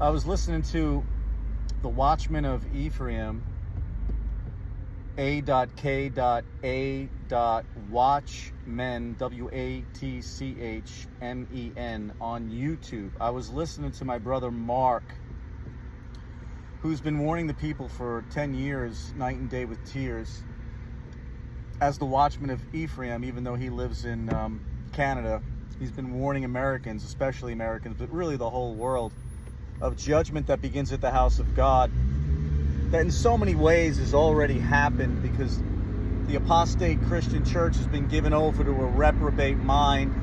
I was listening to the Watchmen of Ephraim, A.K.A.Watchmen, WATCHMEN, on YouTube. I was listening to my brother Mark, who's been warning the people for 10 years, night and day with tears, as the Watchman of Ephraim, even though he lives in Canada. He's been warning Americans, especially Americans, but really the whole world, of judgment that begins at the house of God, that in so many ways has already happened, because the apostate Christian church has been given over to a reprobate mind.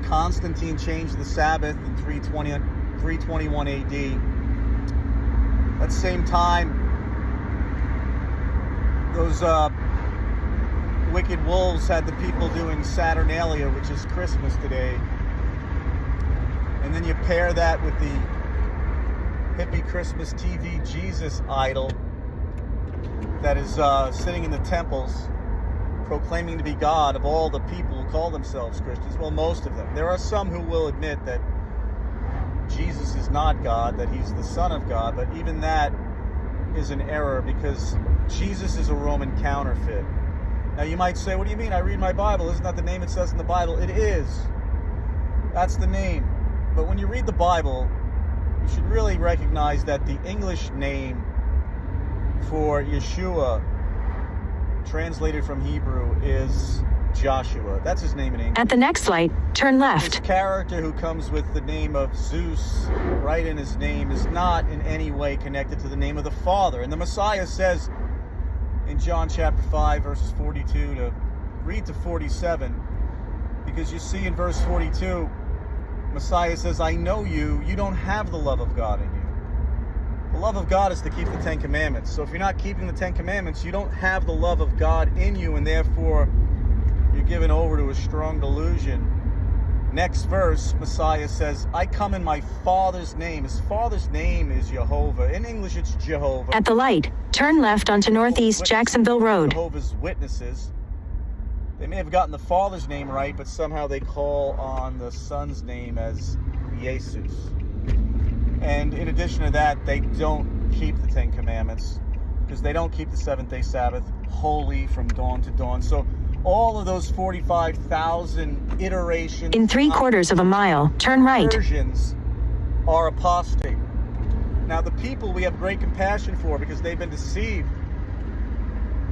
Constantine changed the Sabbath in 321 AD. At the same time, those wicked wolves had the people doing Saturnalia, which is Christmas today. And then you pair that with the hippie Christmas TV Jesus idol that is sitting in the temples proclaiming to be God of all the people who call themselves Christians. Well, most of them. There are some who will admit that Jesus is not God, that he's the Son of God, but even that is an error, because Jesus is a Roman counterfeit. Now you might say, what do you mean? I read my Bible. Isn't that the name it says in the Bible? It is. That's the name. But when you read the Bible, you should really recognize that the English name for Yeshua, translated from Hebrew, is Joshua. That's his name in English. At the next light, turn left. This character who comes with the name of Zeus right in his name is not in any way connected to the name of the Father. And the Messiah says in John chapter 5, verses 42 to read to 47, because you see in verse 42, Messiah says, I know you don't have the love of God in you. The love of God is to keep the Ten Commandments. So if you're not keeping the Ten Commandments, you don't have the love of God in you, and therefore you're given over to a strong delusion. Next verse, Messiah says, I come in my Father's name. His Father's name is Jehovah. In English, it's Jehovah. At the light, turn left onto Northeast Jacksonville Road. Jehovah's Witnesses. They may have gotten the Father's name right, but somehow they call on the Son's name as Jesus. And in addition to that, they don't keep the Ten Commandments, because they don't keep the seventh-day Sabbath holy from dawn to dawn. So all of those 45,000 iterations in 3/4 of a mile, turn right. Versions are apostate. Now the people we have great compassion for, because they've been deceived,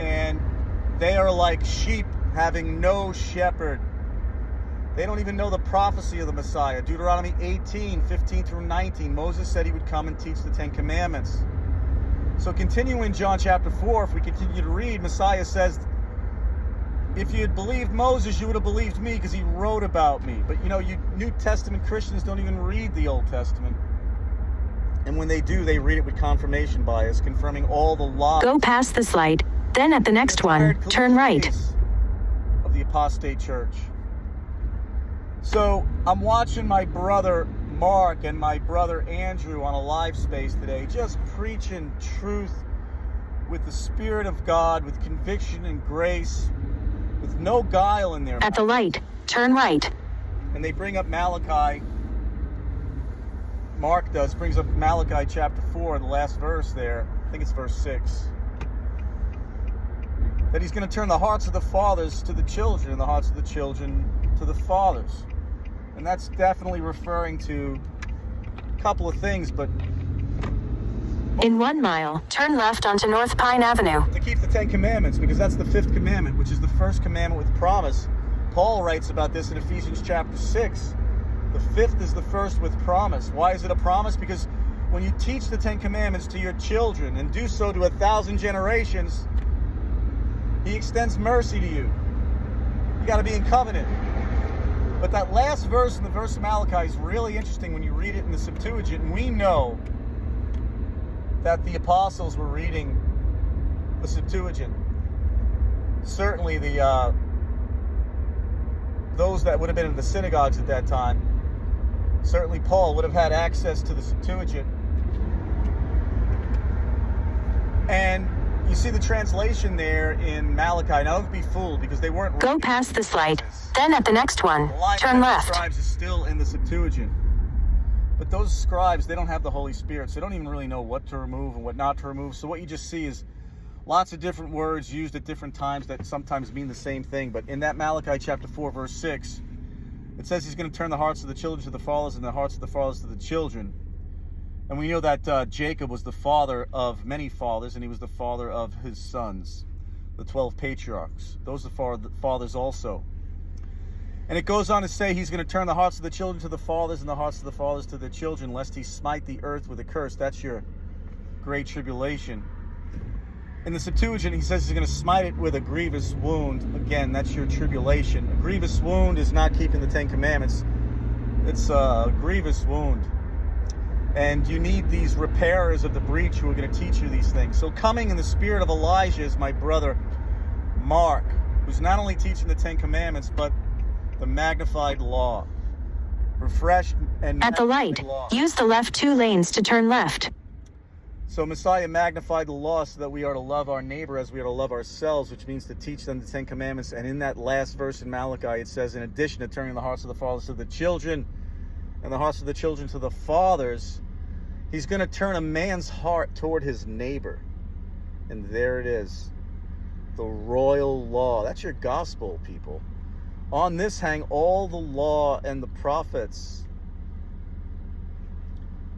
and they are like sheep having no shepherd. They don't even know the prophecy of the Messiah. Deuteronomy 18, 15 through 19, Moses said he would come and teach the Ten Commandments. So continuing in John chapter 4, if we continue to read, Messiah says, if you had believed Moses, you would have believed me, because he wrote about me. But you know, you New Testament Christians don't even read the Old Testament. And when they do, they read it with confirmation bias, confirming all the lies. Go past this light, then at the next one, turn right. Of the apostate church. So I'm watching my brother Mark and my brother Andrew on a live space today, just preaching truth with the Spirit of God, with conviction and grace, with no guile in their At the light, turn right. And they bring up Malachi. Mark brings up Malachi chapter 4, the last verse there. I think it's verse 6. That he's going to turn the hearts of the fathers to the children, and the hearts of the children to the fathers. And that's definitely referring to a couple of things, but in 1 mile, turn left onto North Pine Avenue. To keep the Ten Commandments, because that's the 5th commandment, which is the first commandment with promise. Paul writes about this in Ephesians chapter 6. The 5th is the first with promise. Why is it a promise? Because when you teach the Ten Commandments to your children and do so to 1,000 generations, he extends mercy to you. You got to be in covenant. But that last verse in the verse of Malachi is really interesting when you read it in the Septuagint. And we know that the apostles were reading the Septuagint. Certainly those that would have been in the synagogues at that time, certainly Paul would have had access to the Septuagint. And you see the translation there in Malachi. Now don't be fooled, because they weren't. Go past this light, then at the next one, turn left. The scribes is still in the Septuagint. But those scribes, they don't have the Holy Spirit, so they don't even really know what to remove and what not to remove. So what you just see is lots of different words used at different times that sometimes mean the same thing. But in that Malachi chapter 4, verse 6, it says he's going to turn the hearts of the children to the fathers and the hearts of the fathers to the children. And we know that Jacob was the father of many fathers, and he was the father of his sons, the 12 patriarchs. Those are the fathers also. And it goes on to say he's going to turn the hearts of the children to the fathers and the hearts of the fathers to the children, lest he smite the earth with a curse. That's your great tribulation. In the Septuagint, he says he's going to smite it with a grievous wound. Again, that's your tribulation. A grievous wound is not keeping the Ten Commandments. It's a grievous wound. And you need these repairers of the breach who are going to teach you these things. So coming in the spirit of Elijah is my brother Mark, who's not only teaching the Ten Commandments, but the magnified law. Refreshed and At the light, use the left 2 lanes to turn left. So Messiah magnified the law so that we are to love our neighbor as we are to love ourselves, which means to teach them the Ten Commandments. And in that last verse in Malachi, it says, in addition to turning the hearts of the fathers to the children and the hearts of the children to the fathers, he's going to turn a man's heart toward his neighbor. And there it is. The royal law. That's your gospel, people. On this hang all the law and the prophets.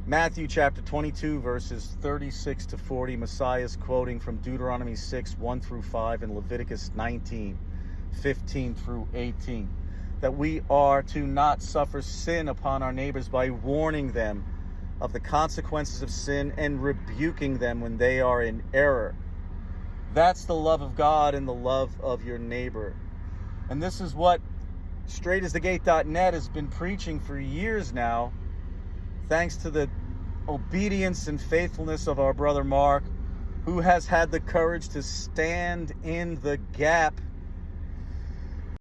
Matthew chapter 22, verses 36 to 40. Messiah is quoting from Deuteronomy 6, 1 through 5, and Leviticus 19, 15 through 18. That we are to not suffer sin upon our neighbors by warning them of the consequences of sin and rebuking them when they are in error. That's the love of God and the love of your neighbor. And this is what straightasthegate.net has been preaching for years now, thanks to the obedience and faithfulness of our brother Mark, who has had the courage to stand in the gap